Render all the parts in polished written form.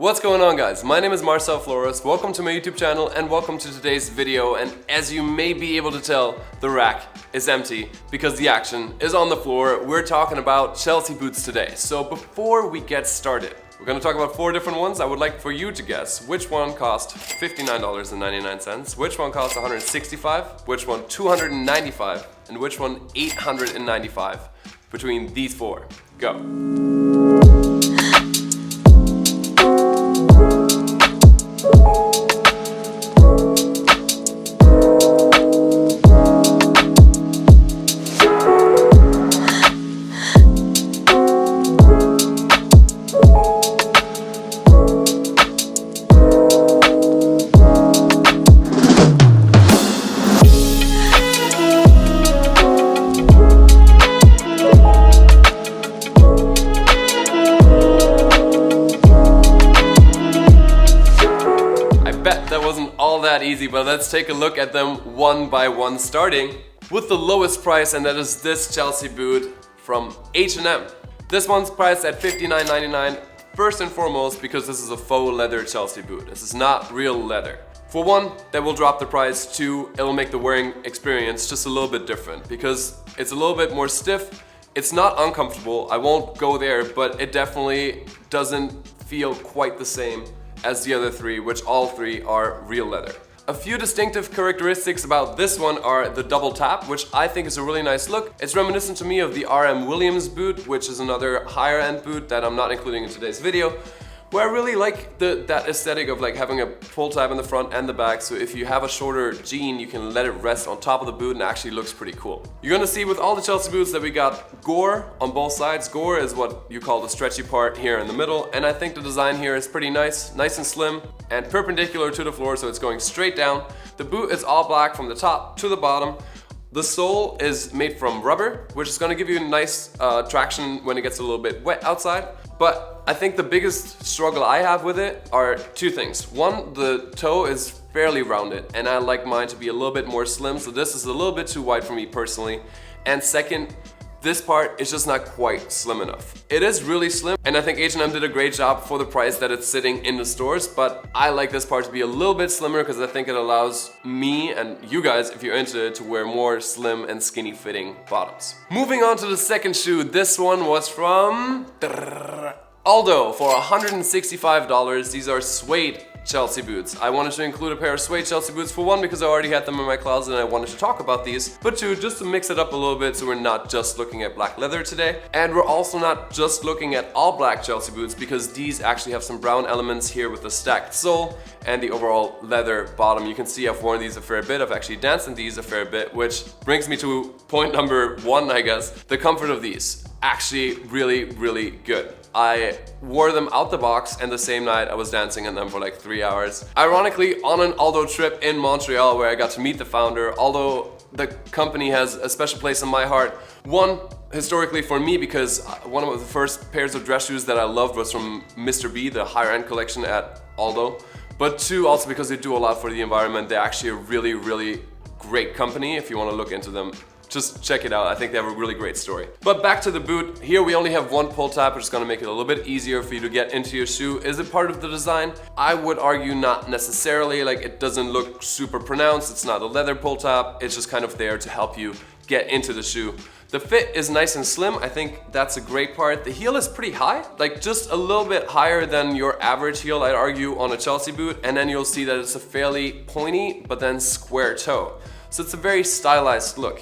What's going on, guys? My name is Marcel Flores. Welcome to my YouTube channel and welcome to today's video. And as you may be able to tell, the rack is empty because the action is on the floor. We're talking about Chelsea boots today. So before we get started, we're going to talk about 4 different ones. I would like for you to guess which one cost $59.99, which one cost $165, which one $295, and which one $895. Between these 4, go. That wasn't all that easy, but let's take a look at them one by one, starting with the lowest price, and that is this Chelsea boot from H&M. This one's priced at $59.99, first and foremost because this is a faux leather Chelsea boot. This is not real leather. For one, that will drop the price. 2, it will make the wearing experience just a little bit different because it's a little bit more stiff. It's not uncomfortable, I won't go there, but it definitely doesn't feel quite the same as the other 3, which all 3 are real leather. A few distinctive characteristics about this one are the double tap, which I think is a really nice look. It's reminiscent to me of the RM Williams boot, which is another higher end boot that I'm not including in today's video, where I really like that aesthetic of like having a pull tab in the front and the back, so if you have a shorter jean, you can let it rest on top of the boot and it actually looks pretty cool. You're gonna see with all the Chelsea boots that we got gore on both sides. Gore is what you call the stretchy part here in the middle, and I think the design here is pretty nice and slim and perpendicular to the floor, so it's going straight down. The boot is all black from the top to the bottom. The sole is made from rubber, which is going to give you nice traction when it gets a little bit wet outside. But I think the biggest struggle I have with it are 2 things. One, the toe is fairly rounded and I like mine to be a little bit more slim, so this is a little bit too wide for me personally. And second, this part is just not quite slim enough. It is really slim, and I think H&M did a great job for the price that it's sitting in the stores, but I like this part to be a little bit slimmer because I think it allows me and you guys, if you're into it, to wear more slim and skinny fitting bottoms. Moving on to the second shoe, this one was from Aldo for $165. These are suede Chelsea boots. I wanted to include a pair of suede Chelsea boots, for one because I already had them in my closet and I wanted to talk about these, but 2, just to mix it up a little bit so we're not just looking at black leather today. And we're also not just looking at all black Chelsea boots because these actually have some brown elements here with the stacked sole and the overall leather bottom. You can see I've worn these a fair bit. I've actually danced in these a fair bit, which brings me to point number 1, I guess. The comfort of these. Actually really good. I wore them out the box and the same night I was dancing in them for like 3 hours. Ironically, on an Aldo trip in Montreal where I got to meet the founder, although the company has a special place in my heart. One, historically for me, because one of the first pairs of dress shoes that I loved was from Mr. B, the higher end collection at Aldo. But 2, also because they do a lot for the environment. They're actually a really great company. If you want to look into them, just check it out. I think they have a really great story. But back to the boot. Here we only have 1 pull tab, which is going to make it a little bit easier for you to get into your shoe. Is it part of the design? I would argue not necessarily. Like, it doesn't look super pronounced. It's not a leather pull tab. It's just kind of there to help you get into the shoe. The fit is nice and slim. I think that's a great part. The heel is pretty high, like just a little bit higher than your average heel, I'd argue, on a Chelsea boot. And then you'll see that it's a fairly pointy, but then square toe. So it's a very stylized look.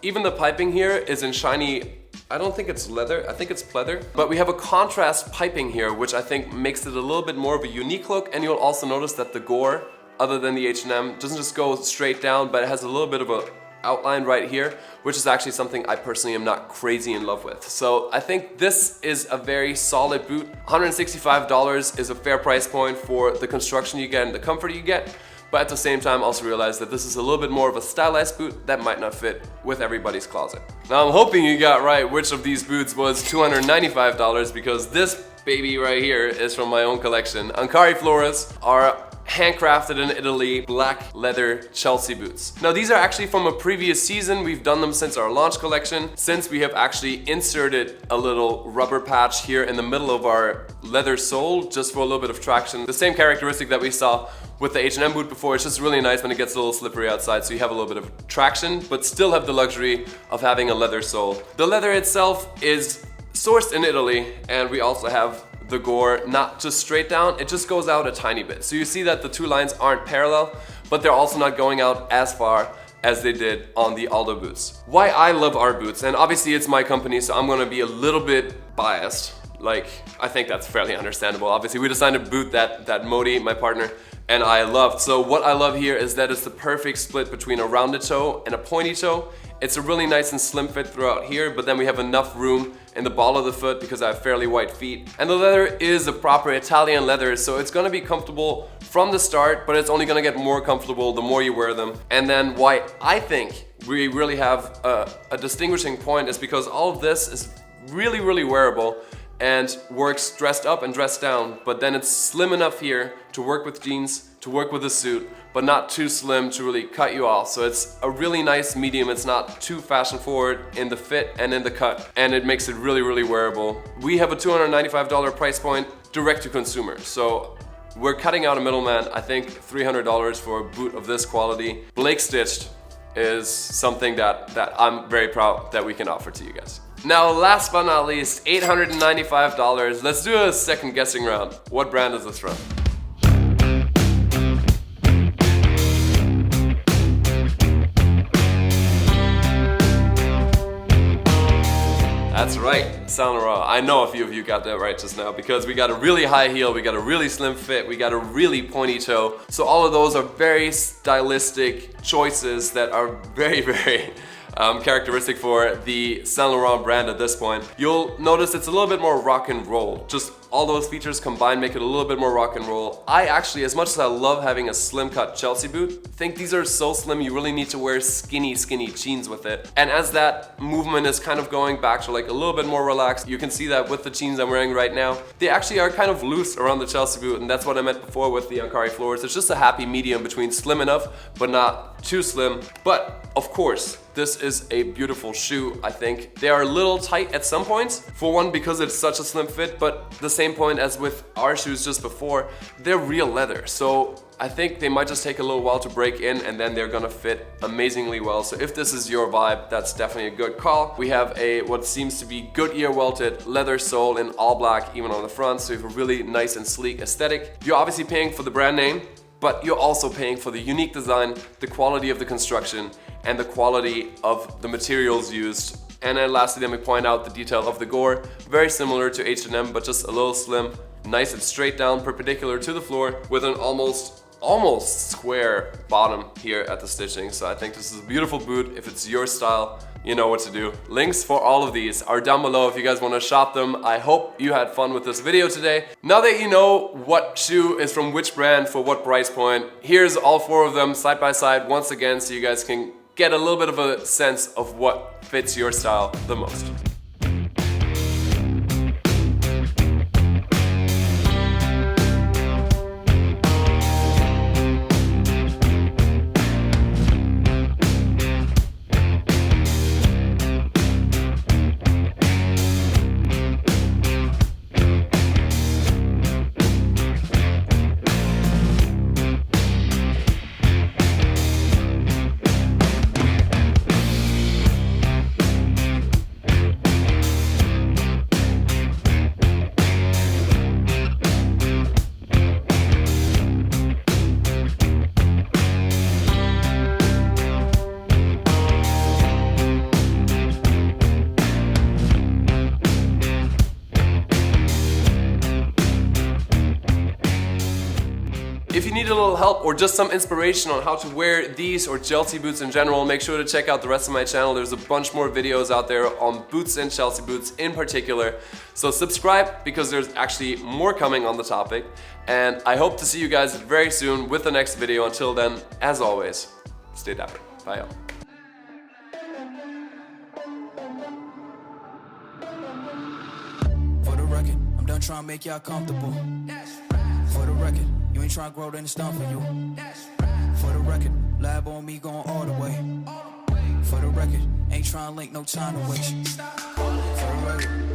Even the piping here is in shiny, I don't think it's leather, I think it's pleather. But we have a contrast piping here, which I think makes it a little bit more of a unique look. And you'll also notice that the gore, other than the H&M, doesn't just go straight down, but it has a little bit of a outline right here, which is actually something I personally am not crazy in love with. So I think this is a very solid boot. $165 is a fair price point for the construction you get and the comfort you get. But at the same time, also realize that this is a little bit more of a stylized boot that might not fit with everybody's closet. Now I'm hoping you got right which of these boots was $295, because this baby right here is from my own collection. Ankari Flores are handcrafted in Italy black leather Chelsea boots. Now these are actually from a previous season. We've done them since our launch collection, since we have actually inserted a little rubber patch here in the middle of our leather sole just for a little bit of traction. The same characteristic that we saw with the H&M boot before. It's just really nice when it gets a little slippery outside, so you have a little bit of traction but still have the luxury of having a leather sole. The leather itself is sourced in Italy, and we also have the gore not just straight down, it just goes out a tiny bit. So you see that the two lines aren't parallel, but they're also not going out as far as they did on the Aldo boots. Why I love our boots, and obviously it's my company, so I'm gonna be a little bit biased. Like, I think that's fairly understandable. Obviously we designed a boot that Modi, my partner, and I loved. So what I love here is that it's the perfect split between a rounded toe and a pointy toe. It's a really nice and slim fit throughout here, but then we have enough room in the ball of the foot because I have fairly wide feet. And the leather is a proper Italian leather, so it's gonna be comfortable from the start, but it's only gonna get more comfortable the more you wear them. And then why I think we really have a distinguishing point is because all of this is really, really wearable and works dressed up and dressed down, but then it's slim enough here to work with jeans, to work with a suit, but not too slim to really cut you off. So it's a really nice medium. It's not too fashion forward in the fit and in the cut, and it makes it really, really wearable. We have a $295 price point direct to consumer. So we're cutting out a middleman. I think $300 for a boot of this quality, Blake stitched, is something that I'm very proud that we can offer to you guys. Now, last but not least, $895. Let's do a second guessing round. What brand is this from? That's right, Saint Laurent. I know a few of you got that right just now because we got a really high heel, we got a really slim fit, we got a really pointy toe. So all of those are very stylistic choices that are very, very characteristic for the Saint Laurent brand at this point. You'll notice it's a little bit more rock and roll. Just all those features combined make it a little bit more rock and roll. I actually, as much as I love having a slim cut Chelsea boot, think these are so slim you really need to wear skinny jeans with it. And as that movement is kind of going back to like a little bit more relaxed, you can see that with the jeans I'm wearing right now. They actually are kind of loose around the Chelsea boot, and that's what I meant before with the Ankari floors. It's just a happy medium between slim enough but not too slim. But of course, this is a beautiful shoe, I think. They are a little tight at some points, for one because it's such a slim fit, but the same point as with our shoes just before, they're real leather. So I think they might just take a little while to break in and then they're gonna fit amazingly well. So if this is your vibe, that's definitely a good call. We have a what seems to be Goodyear welted leather sole in all black, even on the front, so you have a really nice and sleek aesthetic. You're obviously paying for the brand name, but you're also paying for the unique design, the quality of the construction, and the quality of the materials used. And then lastly, let me point out the detail of the gore. Very similar to H&M, but just a little slim, nice and straight down, perpendicular to the floor, with an almost square bottom here at the stitching. So I think this is a beautiful boot. If it's your style, you know what to do. Links for all of these are down below if you guys want to shop them. I hope you had fun with this video today. Now that you know what shoe is from which brand for what price point, here's all four of them side by side once again so you guys can get a little bit of a sense of what fits your style the most. If you need a little help or just some inspiration on how to wear these or Chelsea boots in general, make sure to check out the rest of my channel. There's a bunch more videos out there on boots and Chelsea boots in particular. So subscribe because there's actually more coming on the topic. And I hope to see you guys very soon with the next video. Until then, as always, stay dapper. Bye y'all. For the record, I'm done trying to make y'all comfortable. For the record, you ain't ain't tryna grow, then it's done for you. For the record, lab on me going all the way. For the record, ain't tryna link, no time to waste. For the record.